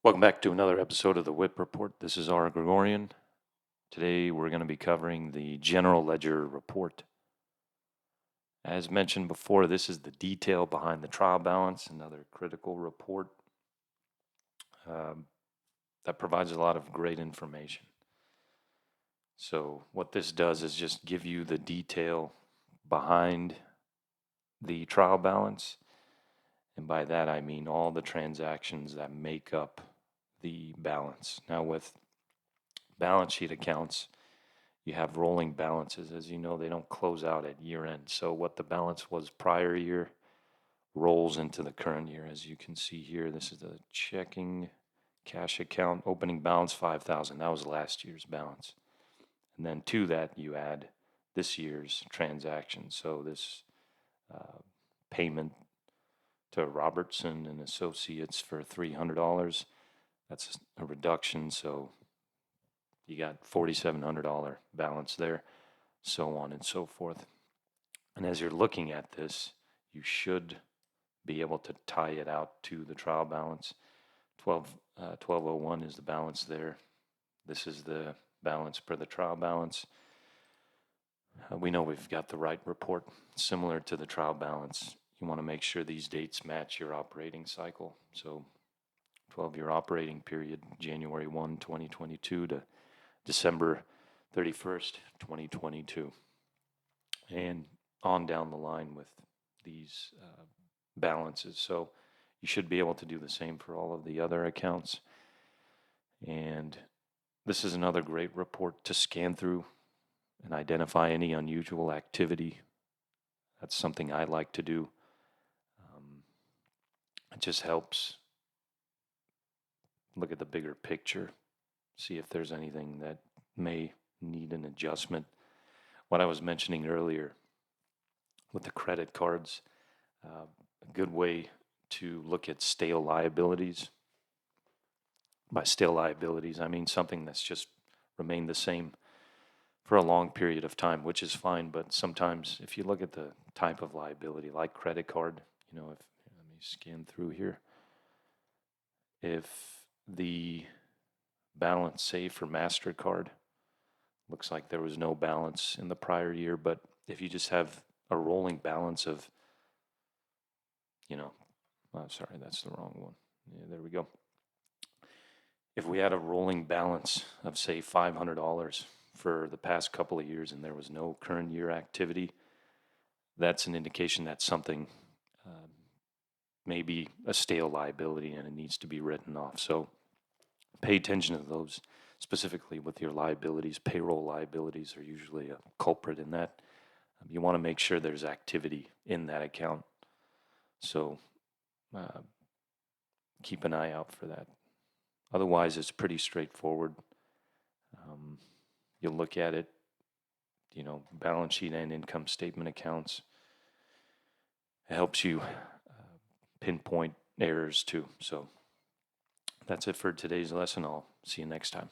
Welcome back to another episode of the WHIP Report. This is R. Gregorian. Today we're going to be covering the General Ledger Report. As mentioned before, this is the detail behind the trial balance, another critical report that provides a lot of great information. So what this does is just give you the detail behind the trial balance. And by that I mean all the transactions that make up the balance. Now with balance sheet accounts, you have rolling balances. As you know, they don't close out at year end. So what the balance was prior year rolls into the current year. As you can see here, this is the checking cash account, opening balance 5,000. That was last year's balance. And then to that you add this year's transaction. So this payment to Robertson and Associates for $300, that's a reduction. So you got $4,700 balance there, so on and so forth. And as you're looking at this, you should be able to tie it out to the trial balance. 1201 is the balance there. This is the balance per the trial balance. We know we've got the right report similar to the trial balance. You want to make sure these dates match your operating cycle. So 12-year operating period, January 1, 2022 to December 31st, 2022, and on down the line with these balances. So you should be able to do the same for all of the other accounts. And this is another great report to scan through and identify any unusual activity. That's something I like to do. It just helps look at the bigger picture, see if there's anything that may need an adjustment. What I was mentioning earlier with the credit cards, a good way to look at stale liabilities. By stale liabilities, I mean something that's just remained the same for a long period of time, which is fine. But sometimes if you look at the type of liability, like credit card, if let me scan through here. If the balance, say for MasterCard, looks like there was no balance in the prior year, but if you just have a rolling balance of, sorry, that's the wrong one. Yeah, there we go. If we had a rolling balance of, say, $500 for the past couple of years and there was no current year activity, that's an indication that something may be a stale liability and it needs to be written off. So pay attention to those, specifically with your liabilities. Payroll liabilities are usually a culprit in that. You want to make sure there's activity in that account. So keep an eye out for that. Otherwise, it's pretty straightforward. You'll look at it, balance sheet and income statement accounts. It helps you pinpoint errors too. So that's it for today's lesson. I'll see you next time.